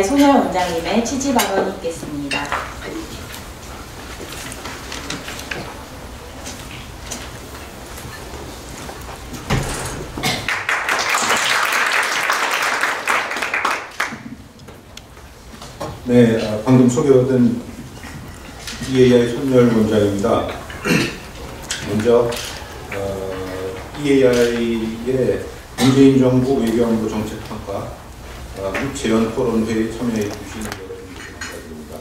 손열 원장님의 취지 발언이 있겠습니다. 네, 방금 소개받은 EAI 손열 원장입니다. 먼저 EAI의 문재인 정부 외교안보 정책평가 및 재연 토론회에 참여해 주신 여러분께 감사드립니다.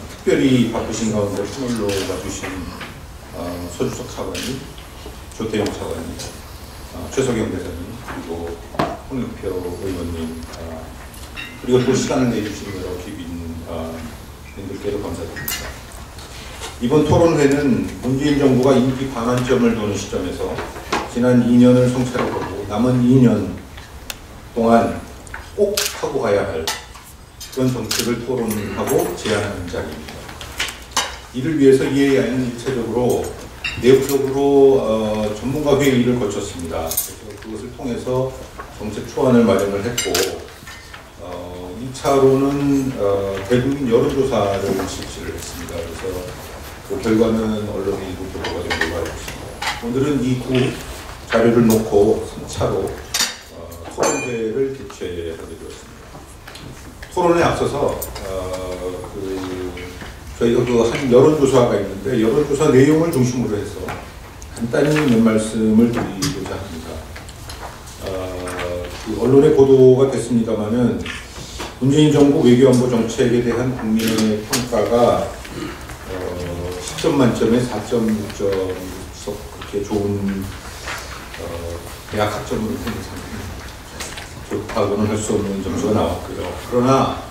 특별히 바쁘신 가운데 선물로 와주신 서주석 차관님, 조태영 차관님, 최석영 대사님, 그리고 홍영표 의원님, 그리고 또 시간을 내주신 여러 귀빈님들께도 감사드립니다. 이번 토론회는 문재인 정부가 임기 반환점을 도는 시점에서 지난 2년을 성찰해 보고 남은 2년 동안 꼭 하고 가야 할 그런 정책을 토론하고 제안하는 자리입니다. 이를 위해서 EAI는 일차적으로 내부적으로 전문가 회의를 거쳤습니다. 그래서 그것을 통해서 정책 초안을 마련을 했고 2차로는 대국민 여론조사를 실시를 했습니다. 그래서 그 결과는 언론에 일부 보도가 된 걸로 알고 있습니다. 오늘은 이 두 자료를 놓고 3차로 토론회를 개최하게 되었습니다. 토론에 앞서서 저희가 한 여론조사가 있는데 여론조사 내용을 중심으로 해서 간단히 몇 말씀을 드리고자 합니다. 언론에 보도가 됐습니다마는 문재인 정부 외교안보 정책에 대한 국민의 평가가 10점 만점에 4.6점 그렇게 좋은 대학 학점으로 좋다고는 할 수 없는 점수가 나왔고요. 그러나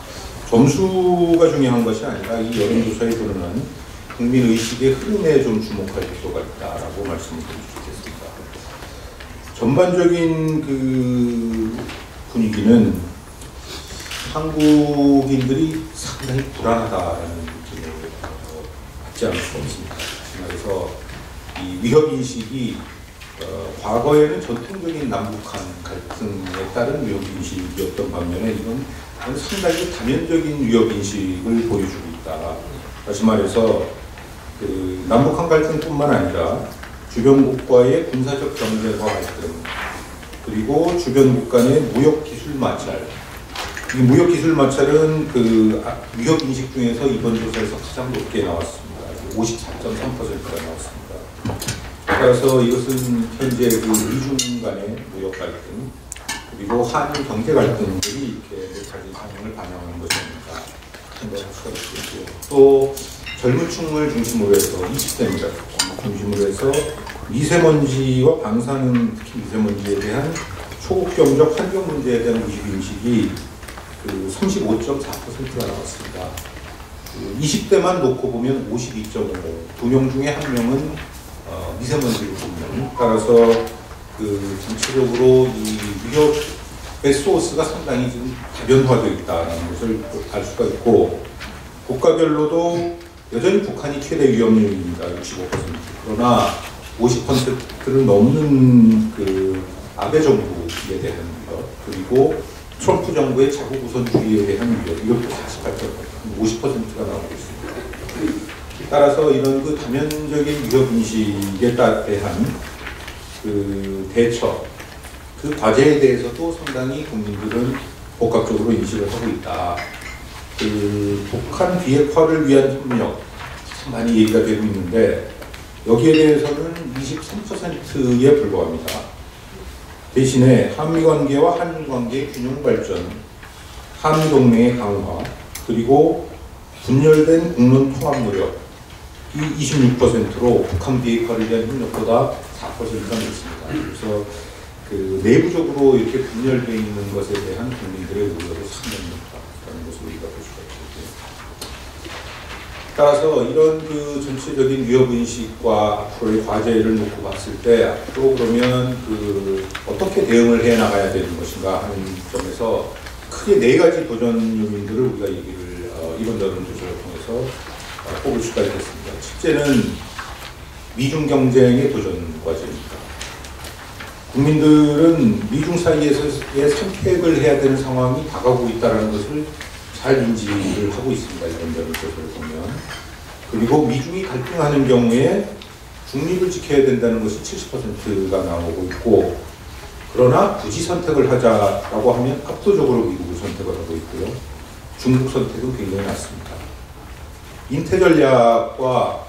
점수가 중요한 것이 아니라 이 여론조사에 드러난 국민의식의 흐름에 좀 주목할 필요가 있다라고 말씀을 드리겠습니다. 전반적인 그 분위기는 한국인들이 상당히 불안하다라는 느낌을 받지 않을 수 없습니다. 그래서 이 위협인식이 과거에는 전통적인 남북한 갈등에 따른 위협인식이었던 반면에 이건 상당히 다면적인 위협인식을 보여주고 있다. 다시 말해서 그 남북한 갈등뿐만 아니라 주변국과의 군사적 경제과 갈등, 그리고 주변국 간의 무역기술 마찰. 이 무역기술 마찰은 그 위협인식 중에서 이번 조사에서 가장 높게 나왔습니다. 54.3%가 나왔습니다. 따라서 이것은 현재 그 미중 간의 무역 갈등, 그리고 한일 경제 갈등들이 이렇게 가진 상황을 반영하는 것입니다. 할 수가 있겠고요. 또 젊은 층을 중심으로 해서 20대입니다. 중심으로 해서 미세먼지와 방사능, 특히 미세먼지에 대한 초경적 환경 문제에 대한 위협인식이 그 35.4%가 나왔습니다. 20대만 놓고 보면 52.5, 2명 중에 1명은 미세먼지를 보면, 따라서 그 전체적으로 이 위협의 소스가 상당히 지금 다변화되어 있다는 것을 알 수가 있고, 국가별로도 여전히 북한이 최대 위협률입니다. 65%. 그러나 50%를 넘는 그 아베 정부에 대한 위협, 그리고 트럼프 정부의 자국 우선주의에 대한 위협, 이것도 48%, 50%가 나오고 있습니다. 따라서 이런 그 다면적인 위협인식에 대한 그 대처, 그 과제에 대해서도 상당히 국민들은 복합적으로 인식을 하고 있다. 그 북한 비핵화를 위한 협력 많이 얘기가 되고 있는데 여기에 대해서는 23%에 불과합니다. 대신에 한미관계와 한일관계의 균형 발전, 한미동맹의 강화, 그리고 분열된 국론 통합 노력, 이 26%로 북한 비핵화를 위한 협력보다 4%가 높습니다. 그래서 그 내부적으로 이렇게 분열되어 있는 것에 대한 국민들의 우려도 상당히 높다는 것을 우리가 볼 수가 있거든요. 따라서 이런 그 전체적인 위협인식과 앞으로의 과제를 놓고 봤을 때 앞으로 그러면 그 어떻게 대응을 해 나가야 되는 것인가 하는 점에서 크게 4가지 도전 요인들을 우리가 얘기를 이번 여론조사를 통해서 뽑을 수가 있겠습니다. 첫째는 미중 경쟁의 도전 과제입니다. 국민들은 미중 사이에서의 선택을 해야 되는 상황이 다가오고 있다는 것을 잘 인지를 하고 있습니다. 이런 점에서 보면. 그리고 미중이 갈등하는 경우에 중립을 지켜야 된다는 것이 70%가 나오고 있고, 그러나 굳이 선택을 하자라고 하면 압도적으로 미국을 선택을 하고 있고요. 중국 선택은 굉장히 낮습니다. 인태 전략과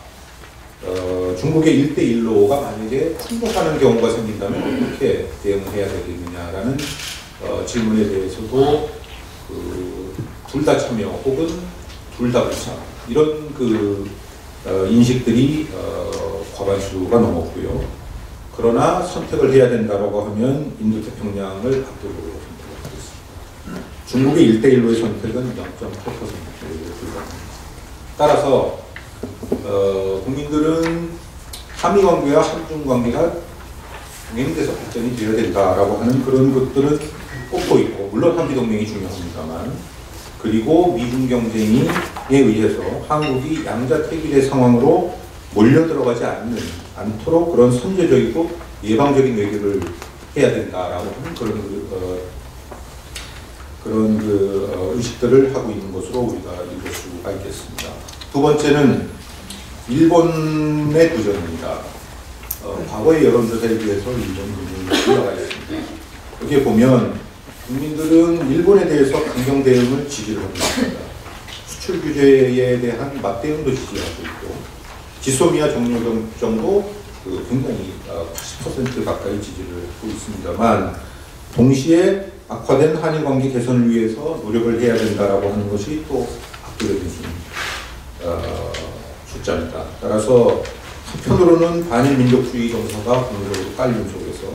중국의 1대1로가 만약에 충돌하는 경우가 생긴다면 어떻게 대응을 해야 되겠느냐라는 질문에 대해서도 둘 다 참여 혹은 둘 다 불참 이런 인식들이 과반수가 넘었고요. 그러나 선택을 해야 된다고 하면 인도태평양을 압도적으로 선택을 하고 있습니다. 중국의 1대1로의 선택은 0.8%에 불과합니다. 따라서 국민들은 한미 관계와 한중 관계가 동행돼서 발전이 되어야 된다라고 하는 그런 것들은 꼽고 있고, 물론 한미 동맹이 중요합니다만, 그리고 미중 경쟁에 의해서 한국이 양자택일의 상황으로 몰려 들어가지 않도록 그런 선제적이고 예방적인 외교를 해야 된다라고 하는 그런 의식들을 하고 있는 것으로 우리가 읽을 수가 있겠습니다. 두 번째는 일본의 도전입니다. 과거의 여론조사에 비해서 일본 도전이 올라가 있습니다. 여기에 보면 국민들은 일본에 대해서 강경 대응을 지지를 하고 있습니다. 수출 규제에 대한 맞대응도 지지하고 있고, 지소미아 종료정도 굉장히 80% 가까이 지지를 하고 있습니다만, 동시에 악화된 한일 관계 개선을 위해서 노력을 해야 된다라고 하는 것이 또 압도적인 숫자입니다. 따라서 한편으로는 반일 민족주의 정서가 국민적으로 깔린 속에서,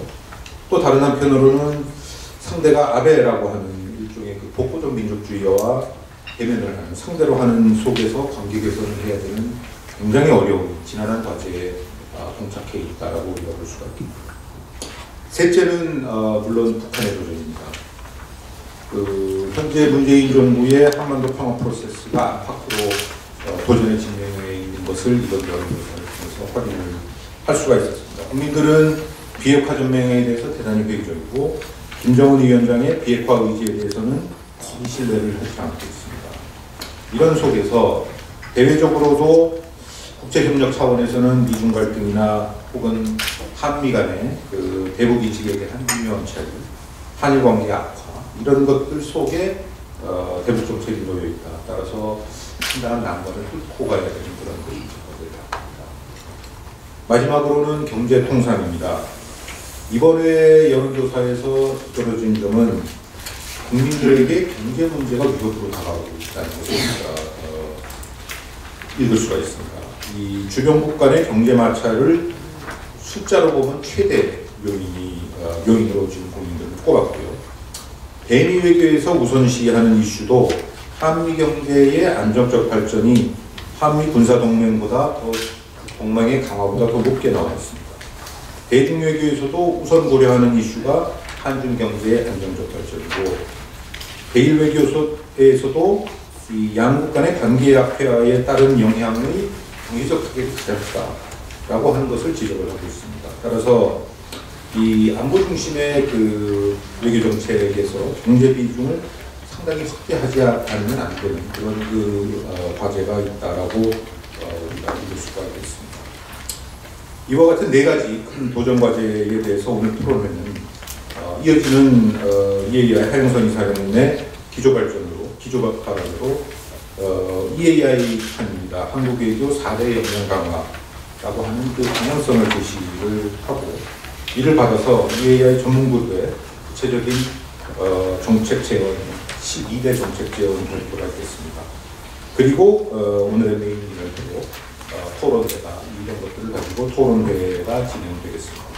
또 다른 한편으로는 상대가 아베라고 하는 일종의 복고적 민족주의와 대면을 하는, 상대로 하는 속에서 관계 개선을 해야 되는 굉장히 어려운 지난한 과제에 봉착해 있다라고 우리가 볼 수가 있습니다. 셋째는 물론 북한의 도전입니다. 현재 문재인 정부의 한반도 평화 프로세스가 안팎으로 도전에 직면해 있는 것을 이번 여론조사를 통해서 확인을 할 수가 있었습니다. 국민들은 비핵화 전맹에 대해서 대단히 회의적이고, 김정은 위원장의 비핵화 의지에 대해서는 거의 신뢰를 하지 않고 있습니다. 이런 속에서 대외적으로도 국제협력 차원에서는 미중 갈등이나 혹은 한미 간의 대북 인식에 대한 미묘한 차이, 한일 관계 악화, 이런 것들 속에 대북 정책이 놓여 있다. 따라서 상당한 난관을 뚫고 가야 되는 그런 것들을 합니다. 마지막으로는 경제 통상입니다. 이번에 여론조사에서 떨어진 점은 국민들에게 경제 문제가 위협으로 다가오고 있다는 것을 읽을 수가 있습니다. 이 주변국 간의 경제 마찰을 숫자로 보면 최대 요인으로 지금 국민들은 꼽았고요. 대미 외교에서 우선시하는 이슈도 한미 경제의 안정적 발전이 한미 군사동맹보다 더 동맹의 강화보다 더 높게 나와 있습니다. 대중 외교에서도 우선 고려하는 이슈가 한중 경제의 안정적 발전이고, 대일 외교에서도 이 양국 간의 관계 악화에 따른 영향의 경제적 타격이 가장 크다라고 하는 것을 지적을 하고 있습니다. 따라서 이 안보 중심의 외교 정책에서 경제 비중을 상당히 확대하지 않으면 안 되는 그런 과제가 있다라고 우리가 읽을 수가 있겠습니다. 이와 같은 네 가지 큰 도전 과제에 대해서 오늘 토론회는 이어지는 EAI 하영선 이사장의 기조발전으로 EAI 판입니다. 한국 외교 4대 역량 강화라고 하는 방향성을 제시를 하고, 이를 받아서 EAI 전문부의 구체적인 정책 제언, 12대 정책 제언을 발표를 하겠습니다. 그리고 오늘의 메인 이벤트로 토론회가, 이런 것들을 가지고 토론회가 진행되겠습니다.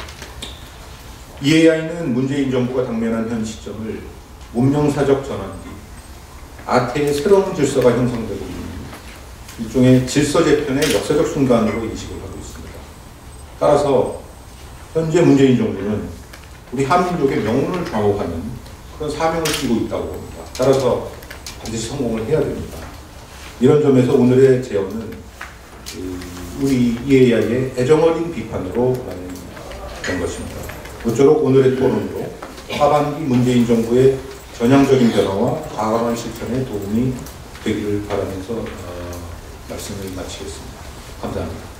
EAI는 문재인 정부가 당면한 현 시점을 문명사적 전환기, 아태의 새로운 질서가 형성되고 있는 일종의 질서 재편의 역사적 순간으로 인식을 하고 있습니다. 따라서 현재 문재인 정부는 우리 한민족의 명운을 좌우하는 그런 사명을 띠고 있다고 봅니다. 따라서 반드시 성공을 해야 됩니다. 이런 점에서 오늘의 제언은 우리 EAI의 애정어린 비판으로 된 것입니다. 모쪼록 오늘의 토론으로 하반기 문재인 정부의 전향적인 변화와 과감한 실천에 도움이 되기를 바라면서 말씀을 마치겠습니다. 감사합니다.